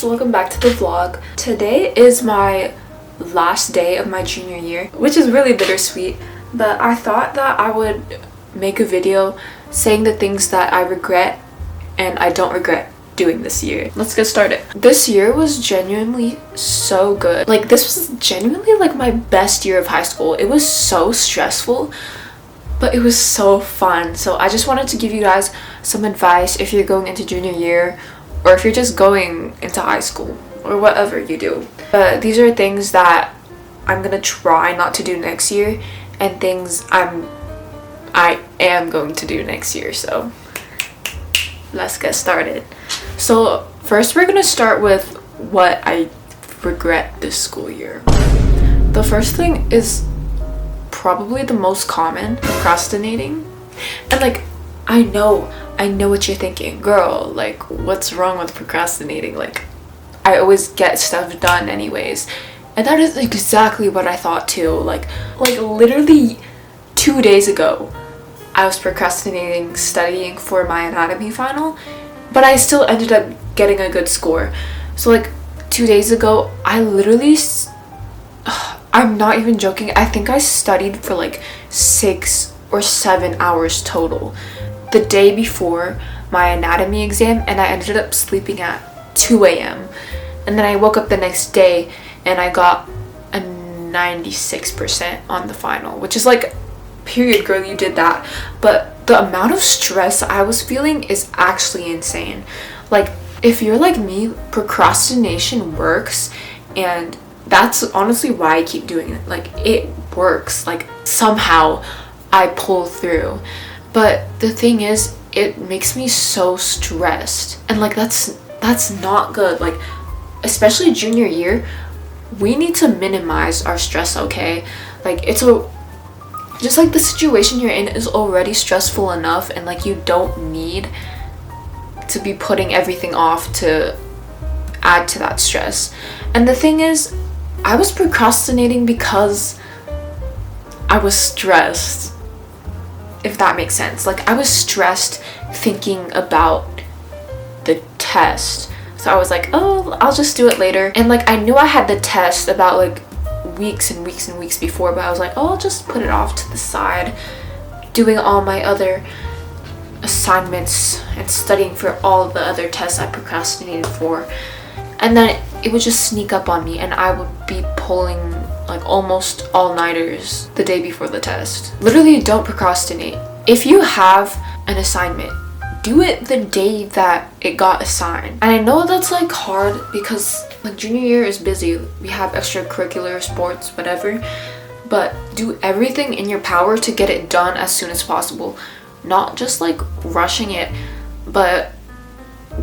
guys, welcome back to the vlog. Today is my last day of my junior year, which is really bittersweet, but I thought that I would make a video saying the things that I regret and I don't regret doing this year. Let's get started. This year was genuinely so good. Like, this was genuinely like my best year of high school. It was so stressful, but it was so fun. So I just wanted to give you guys some advice if you're going into junior year or if you're just going into high school or whatever you do. These are things that I'm gonna try not to do next year and things I am going to do next year. So let's get started. So first we're gonna start with what I regret this school year. The first thing is probably the most common: procrastinating. And like, I know what you're thinking, girl, like, what's wrong with procrastinating? Like, I always get stuff done anyways. And that is exactly what I thought too. Like literally 2 days ago I was procrastinating studying for my anatomy final, but I still ended up getting a good score. So like 2 days ago, I literally I'm not even joking, I think I studied for like 6 or 7 hours total the day before my anatomy exam, and I ended up sleeping at 2 a.m. and then I woke up the next day and I got a 96% on the final, which is like, period, girl, you did that. But the amount of stress I was feeling is actually insane. Like, if you're like me, procrastination works, and that's honestly why I keep doing it. Like, it works. Like, somehow I pull through. But the thing is, it makes me so stressed, and like that's not good. Like, especially junior year, we need to minimize our stress, okay? Like, just like the situation you're in is already stressful enough, and like you don't need to be putting everything off to add to that stress. And the thing is, I was procrastinating because I was stressed, if that makes sense. Like, I was stressed thinking about the test. So I was like, oh, I'll just do it later. And like, I knew I had the test about like weeks and weeks and weeks before, but I was like, oh, I'll just put it off to the side, doing all my other assignments and studying for all the other tests I procrastinated for. And then it would just sneak up on me, and I would be pulling like almost all-nighters the day before the test. Literally, don't procrastinate. If you have an assignment, do it the day that it got assigned. And I know that's like hard because like junior year is busy. We have extracurricular, sports, whatever. But do everything in your power to get it done as soon as possible. Not just like rushing it, but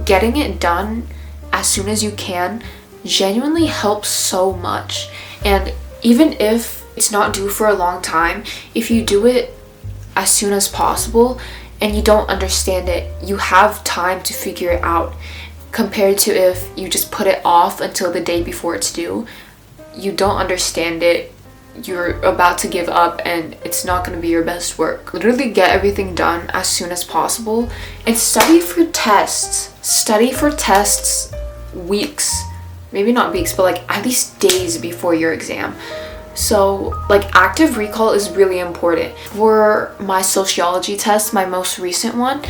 getting it done as soon as you can genuinely helps so much. And even if it's not due for a long time, if you do it as soon as possible and you don't understand it, you have time to figure it out, compared to if you just put it off until the day before it's due. You don't understand it, you're about to give up, and it's not going to be your best work. Literally get everything done as soon as possible, and study for tests. Study for tests weeks, maybe not weeks, but like at least days before your exam. So like, active recall is really important. For my sociology test, my most recent one,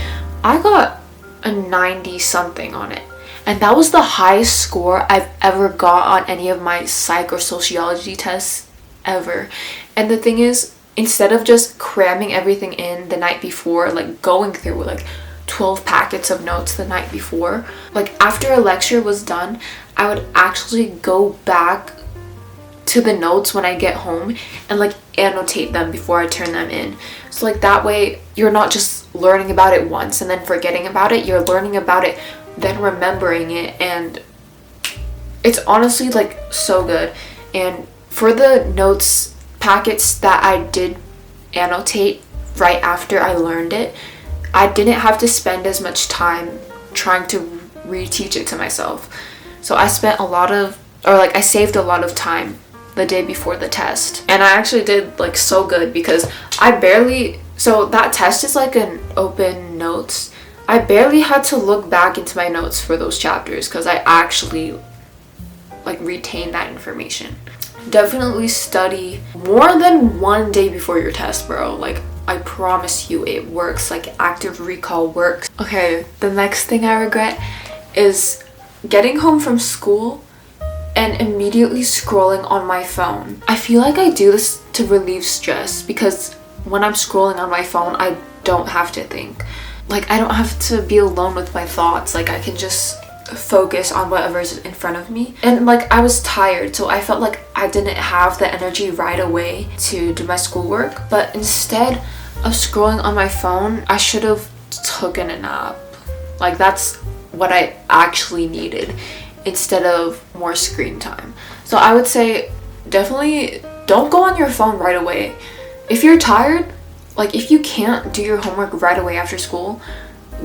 I got a 90 something on it, and that was the highest score I've ever got on any of my psych or sociology tests ever. And the thing is, instead of just cramming everything in the night before, like going through like 12 packets of notes the night before, like after a lecture was done, I would actually go back to the notes when I get home and like annotate them before I turn them in. So like, that way you're not just learning about it once and then forgetting about it, you're learning about it, then remembering it, and it's honestly like so good. And for the notes packets that I did annotate right after I learned it, I didn't have to spend as much time trying to reteach it to myself. So I spent I saved a lot of time the day before the test. And I actually did like so good because so that test is like an open notes. I barely had to look back into my notes for those chapters because I actually like retain that information. Definitely study more than one day before your test, bro. Like, I promise you it works. Like, active recall works. Okay, the next thing I regret is getting home from school and immediately scrolling on my phone. I feel like I do this to relieve stress because when I'm scrolling on my phone, I don't have to think. Like, I don't have to be alone with my thoughts. Like, I can just focus on whatever's in front of me. And like, I was tired, so I felt like I didn't have the energy right away to do my schoolwork. But instead of scrolling on my phone, I should have taken a nap. Like, that's what I actually needed instead of more screen time. So I would say definitely don't go on your phone right away. If you're tired, like if you can't do your homework right away after school,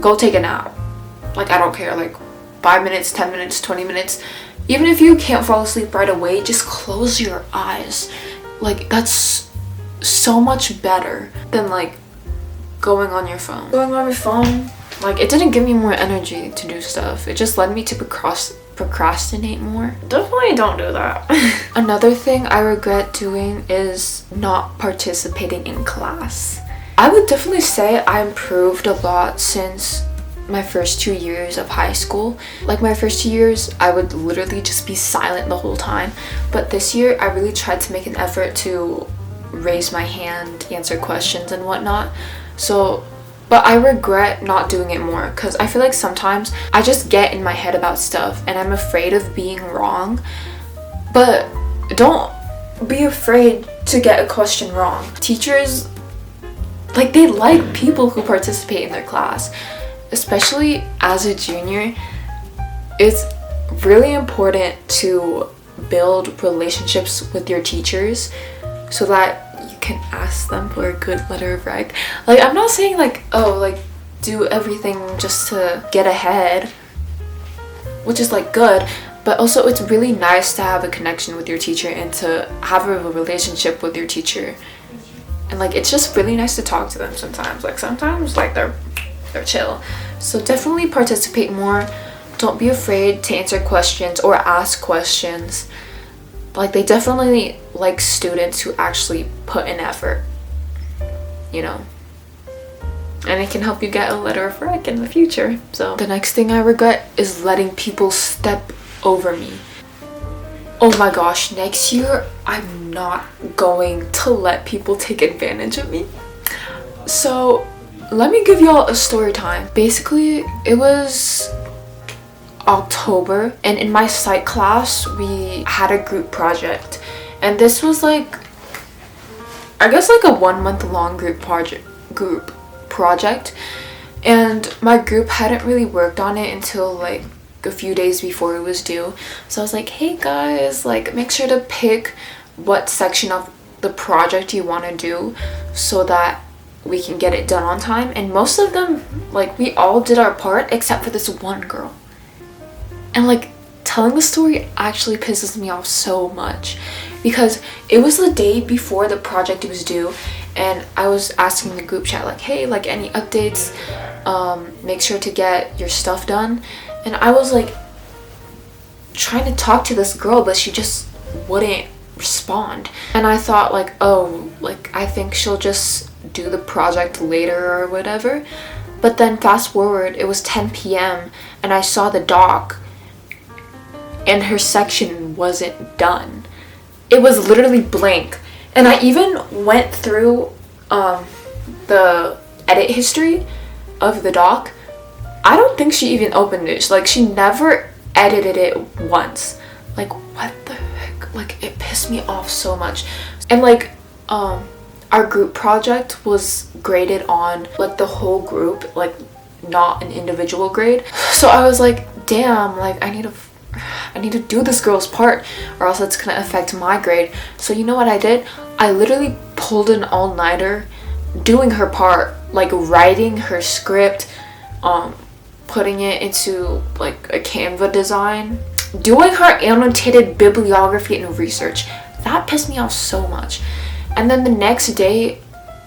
go take a nap. Like, I don't care, like 5 minutes, 10 minutes, 20 minutes. Even if you can't fall asleep right away, just close your eyes. Like, that's so much better than like going on your phone. Going on your phone, like, it didn't give me more energy to do stuff. It just led me to procrastinate more. Definitely don't do that. Another thing I regret doing is not participating in class. I would definitely say I improved a lot since my first 2 years of high school. Like, my first 2 years, I would literally just be silent the whole time. But this year, I really tried to make an effort to raise my hand, answer questions and whatnot. But I regret not doing it more because I feel like sometimes I just get in my head about stuff and I'm afraid of being wrong. But don't be afraid to get a question wrong. Teachers, like, they like people who participate in their class. Especially as a junior, it's really important to build relationships with your teachers so that you can ask them for a good letter of rec. Like, I'm not saying like, oh, like do everything just to get ahead, which is like good, but also it's really nice to have a connection with your teacher and to have a relationship with your teacher. And like, it's just really nice to talk to them sometimes. Like, sometimes like they're chill. So definitely participate more. Don't be afraid to answer questions or ask questions. Like, they definitely like students who actually put in effort, you know. And it can help you get a letter of rec in the future. So the next thing I regret is letting people step over me. Oh my gosh, next year I'm not going to let people take advantage of me. So let me give y'all a story time. Basically, it was October and in my psych class we had a group project, and this was like, I guess like a 1 month long group project, and my group hadn't really worked on it until like a few days before it was due. So I was like, hey guys, like, make sure to pick what section of the project you want to do so that we can get it done on time. And most of them, like, we all did our part except for this one girl. And like, telling the story actually pisses me off so much because it was the day before the project was due, and I was asking the group chat like, hey, like, any updates, make sure to get your stuff done. And I was like trying to talk to this girl, but she just wouldn't respond. And I thought like, oh, like, I think she'll just do the project later or whatever. But then fast forward, it was 10 p.m. and I saw the doc and her section wasn't done. It was literally blank. And I even went through the edit history of the doc. I don't think she even opened it. Like, she never edited it once. Like, what the heck? Like, it pissed me off so much. And like, our group project was graded on like the whole group, like not an individual grade. So I was like, damn, like, I need to do this girl's part or else it's gonna affect my grade. So you know what I did? I literally pulled an all-nighter doing her part, like writing her script, putting it into like a Canva design, doing her annotated bibliography and research. That pissed me off so much. And then the next day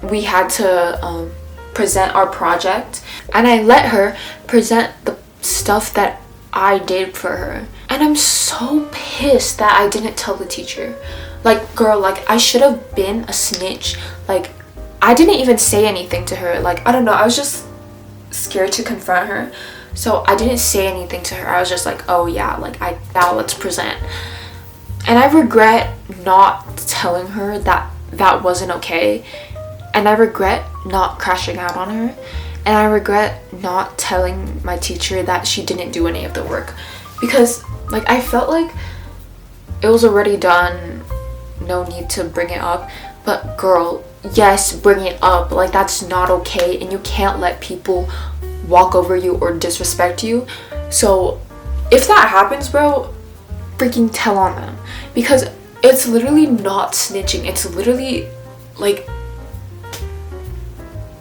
we had to present our project, and I let her present the stuff that I did for her. And I'm so pissed that I didn't tell the teacher. Like, girl, like, I should have been a snitch. Like, I didn't even say anything to her. Like, I don't know, I was just scared to confront her. So I didn't say anything to her. I was just like, oh yeah, like, now let's present. And I regret not telling her that that wasn't okay. And I regret not crashing out on her. And I regret not telling my teacher that she didn't do any of the work. Because, like, I felt like it was already done. No need to bring it up. But girl, yes, bring it up. Like, that's not okay. And you can't let people walk over you or disrespect you. So if that happens, bro, freaking tell on them. Because it's literally not snitching. It's literally, like,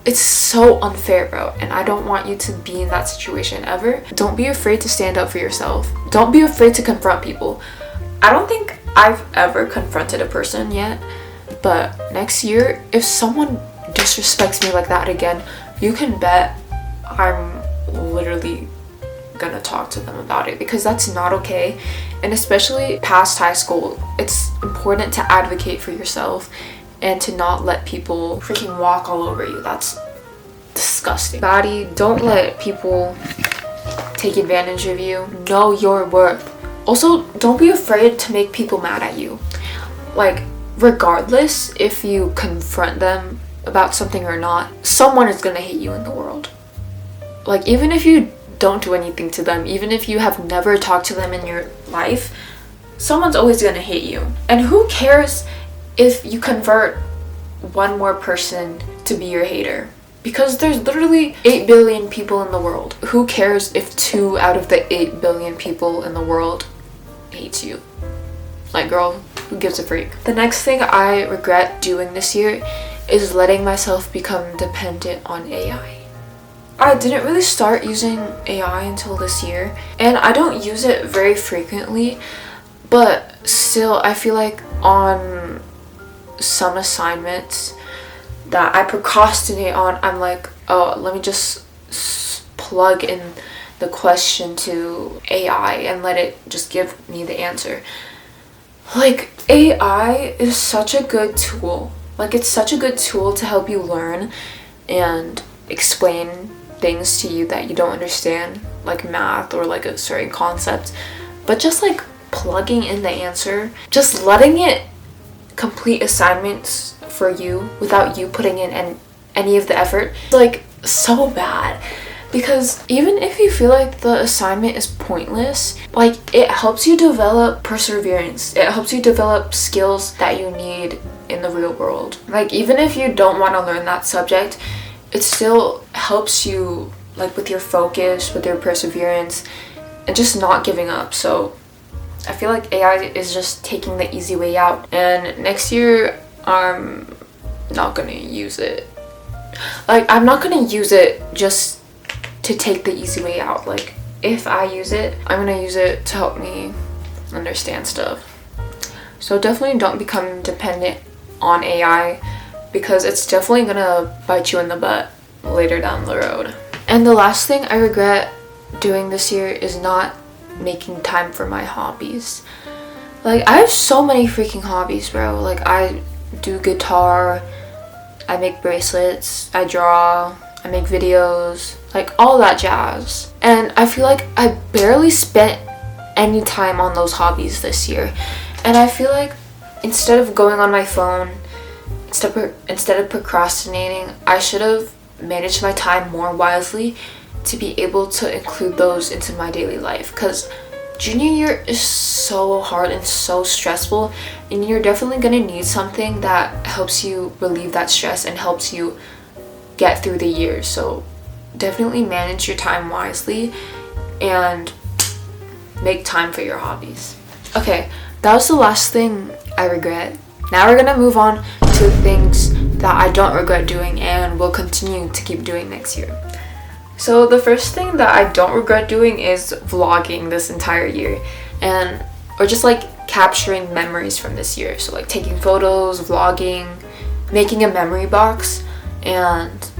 it's so unfair, bro, and I don't want you to be in that situation ever. Don't be afraid to stand up for yourself. Don't be afraid to confront people. I don't think I've ever confronted a person yet, but next year, if someone disrespects me like that again, you can bet I'm literally gonna talk to them about it, because that's not okay. And especially past high school, it's important to advocate for yourself and to not let people freaking walk all over you. That's disgusting. Baddie, don't let people take advantage of you. Know your worth. Also, don't be afraid to make people mad at you. Like, regardless if you confront them about something or not, someone is gonna hate you in the world. Like, even if you don't do anything to them, even if you have never talked to them in your life, someone's always gonna hate you. And who cares if you convert one more person to be your hater? Because there's literally 8 billion people in the world. Who cares if 2 out of the 8 billion people in the world hates you? Like, girl, who gives a freak? The next thing I regret doing this year is letting myself become dependent on AI. I didn't really start using AI until this year, and I don't use it very frequently, but still, I feel like on some assignments that I procrastinate on, I'm like, oh, let me just plug in the question to AI and let it just give me the answer. Like, AI is such a good tool. Like, it's such a good tool to help you learn and explain things to you that you don't understand, like math or like a certain concept. But just like plugging in the answer, just letting it complete assignments for you without you putting in any of the effort, like, so bad. Because even if you feel like the assignment is pointless, like, it helps you develop perseverance. It helps you develop skills that you need in the real world. Like, even if you don't want to learn that subject, it still helps you, like, with your focus, with your perseverance, and just not giving up. So I feel like AI is just taking the easy way out. And next year, I'm not gonna use it. Like, I'm not gonna use it just to take the easy way out. Like, if I use it, I'm gonna use it to help me understand stuff. So definitely don't become dependent on AI, because it's definitely gonna bite you in the butt later down the road. And the last thing I regret doing this year is not making time for my hobbies. Like, I have so many freaking hobbies, bro. Like, I do guitar, I make bracelets, I draw, I make videos, like, all that jazz. And I feel like I barely spent any time on those hobbies this year. And I feel like instead of going on my phone, instead of procrastinating, I should have managed my time more wisely to be able to include those into my daily life. Because junior year is so hard and so stressful, and you're definitely gonna need something that helps you relieve that stress and helps you get through the year. So definitely manage your time wisely and make time for your hobbies. Okay, that was the last thing I regret. Now we're gonna move on to things that I don't regret doing and will continue to keep doing next year. So the first thing that I don't regret doing is vlogging this entire year, or just like capturing memories from this year. So like taking photos, vlogging, making a memory box, and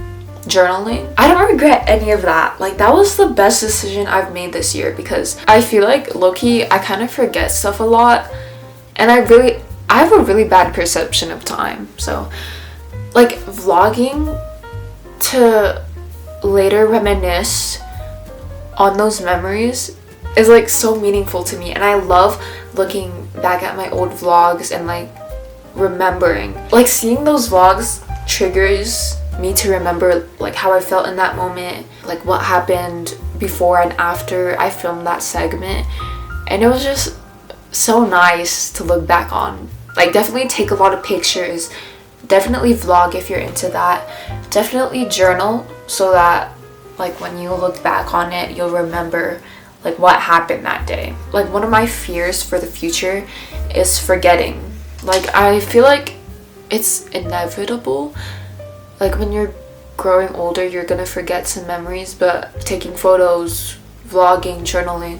journaling. I don't regret any of that. Like, that was the best decision I've made this year, because I feel like low-key I kind of forget stuff a lot, and I have a really bad perception of time. So like, vlogging to later reminisce on those memories is like so meaningful to me, and I love looking back at my old vlogs and like remembering. Like, seeing those vlogs triggers me to remember like how I felt in that moment, like what happened before and after I filmed that segment, and it was just so nice to look back on. Like, definitely take a lot of pictures, definitely vlog if you're into that, definitely journal so that like when you look back on it you'll remember like what happened that day. Like, one of my fears for the future is forgetting. Like, I feel like it's inevitable. Like, when you're growing older, you're gonna forget some memories, but taking photos, vlogging, journaling,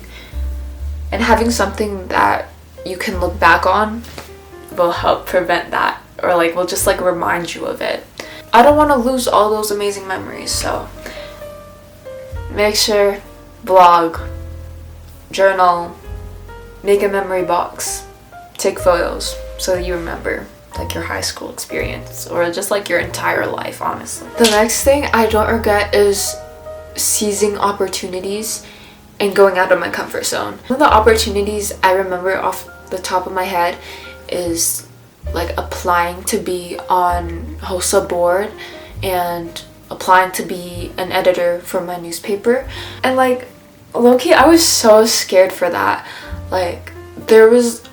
and having something that you can look back on will help prevent that, or like will just like remind you of it. I don't want to lose all those amazing memories, so make sure, vlog, journal, make a memory box, take photos so that you remember like your high school experience, or just like your entire life, honestly. The next thing I don't regret is seizing opportunities and going out of my comfort zone. One of the opportunities I remember off the top of my head is like applying to be on HOSA board and applying to be an editor for my newspaper. And like, low-key, I was so scared for that. Like, there was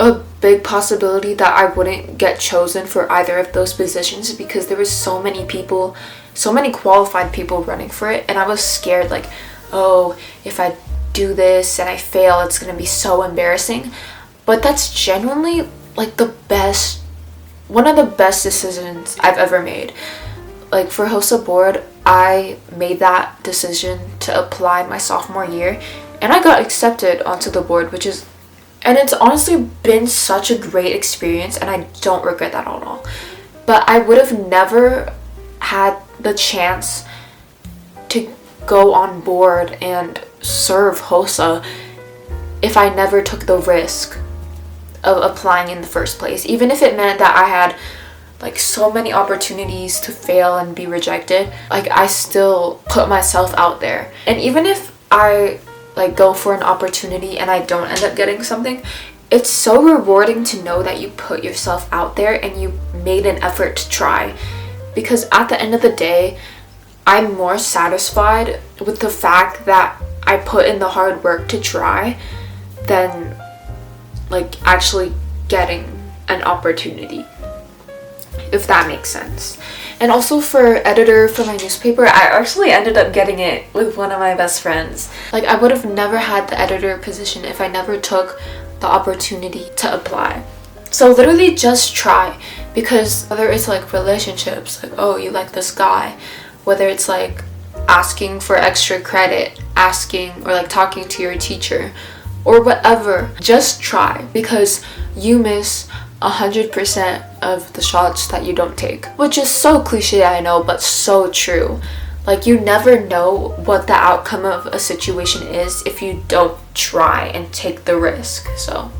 a big possibility that I wouldn't get chosen for either of those positions because there was so many people, so many qualified people running for it, and I was scared like, oh, if I do this and I fail, it's gonna be so embarrassing. But that's genuinely like one of the best decisions I've ever made. Like, for HOSA board, I made that decision to apply my sophomore year, and I got accepted onto the board, and it's honestly been such a great experience, and I don't regret that at all. But I would have never had the chance to go on board and serve HOSA if I never took the risk of applying in the first place. Even if it meant that I had like so many opportunities to fail and be rejected, like, I still put myself out there. And even if I like go for an opportunity and I don't end up getting something, it's so rewarding to know that you put yourself out there and you made an effort to try. Because at the end of the day, I'm more satisfied with the fact that I put in the hard work to try than like actually getting an opportunity, if that makes sense. And also for editor for my newspaper, I actually ended up getting it with one of my best friends. Like, I would have never had the editor position if I never took the opportunity to apply. So literally just try, because whether it's like relationships, like, oh, you like this guy, whether it's like asking for extra credit, asking or like talking to your teacher, or whatever, just try, because you miss 100% of the shots that you don't take. Which is so cliche, I know, but so true. Like, you never know what the outcome of a situation is if you don't try and take the risk. So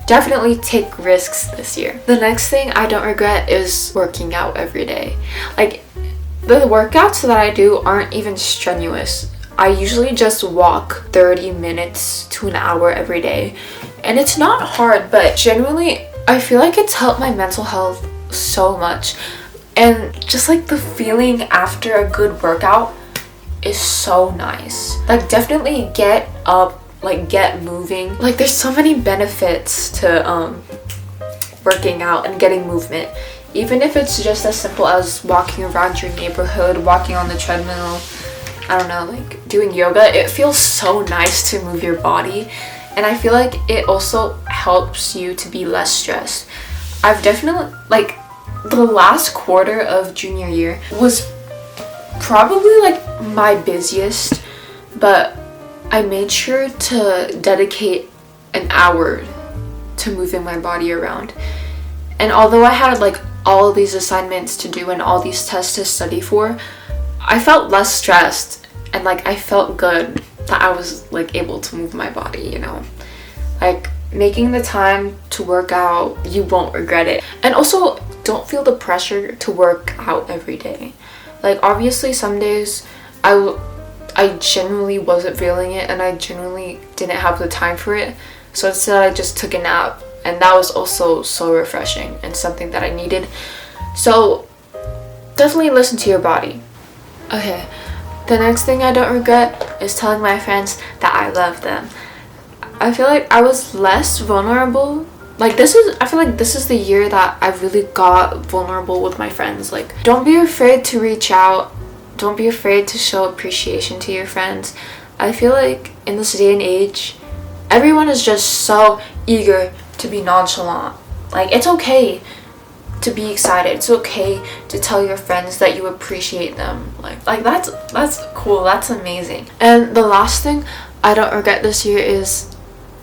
definitely take risks this year. The next thing I don't regret is working out every day. Like, the workouts that I do aren't even strenuous. I usually just walk 30 minutes to an hour every day. And it's not hard, but genuinely, I feel like it's helped my mental health so much. And just like the feeling after a good workout is so nice. Like, definitely get up, like get moving. Like, there's so many benefits to working out and getting movement. Even if it's just as simple as walking around your neighborhood, walking on the treadmill, I don't know, like doing yoga, it feels so nice to move your body. And I feel like it also helps you to be less stressed. I've definitely, like, the last quarter of junior year was probably like my busiest, but I made sure to dedicate an hour to moving my body around. And although I had like all these assignments to do and all these tests to study for, I felt less stressed, and like I felt good that I was like able to move my body, you know. Like making the time to work out, you won't regret it. And also don't feel the pressure to work out every day. Like obviously some days I genuinely wasn't feeling it, and I genuinely didn't have the time for it. So instead I just took a nap, and that was also so refreshing and something that I needed. So definitely listen to your body. Okay, the next thing I don't regret is telling my friends that I love them. I feel like I was less vulnerable. I feel like this is the year that I really got vulnerable with my friends. Like, don't be afraid to reach out. Don't be afraid to show appreciation to your friends. I feel like in this day and age, everyone is just so eager to be nonchalant. Like, it's okay to be excited. It's okay to tell your friends that you appreciate them. Like that's cool. That's amazing. And the last thing I don't regret this year is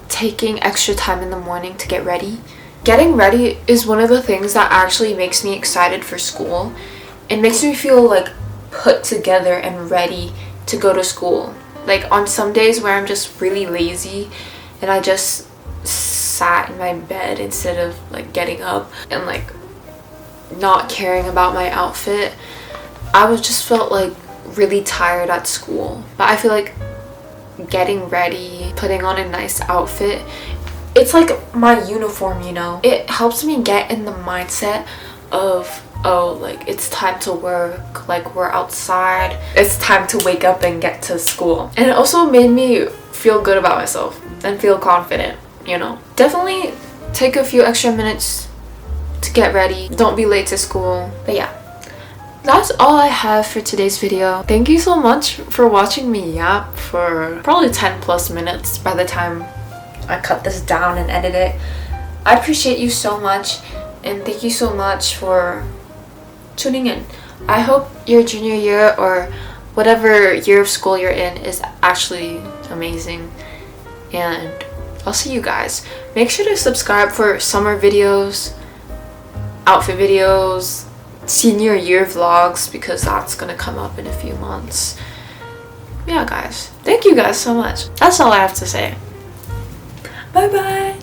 taking extra time in the morning to get ready. Getting ready is one of the things that actually makes me excited for school. It makes me feel like put together and ready to go to school. Like on some days where I'm just really lazy and I just sat in my bed instead of like getting up and like not caring about my outfit, I was just felt like really tired at school. But I feel like getting ready, putting on a nice outfit, it's like my uniform, you know. It helps me get in the mindset of, oh, like it's time to work, like we're outside, it's time to wake up and get to school. And it also made me feel good about myself and feel confident, you know. Definitely take a few extra minutes to get ready. Don't be late to school. But yeah, that's all I have for today's video. Thank you so much for watching me yap for probably 10 plus minutes by the time I cut this down and edit it. I appreciate you so much, and thank you so much for tuning in. I hope your junior year or whatever year of school you're in is actually amazing, and I'll see you guys. Make sure to subscribe for summer videos, outfit videos, senior year vlogs, because that's gonna come up in a few months. Yeah guys, thank you guys so much. That's all I have to say. Bye bye.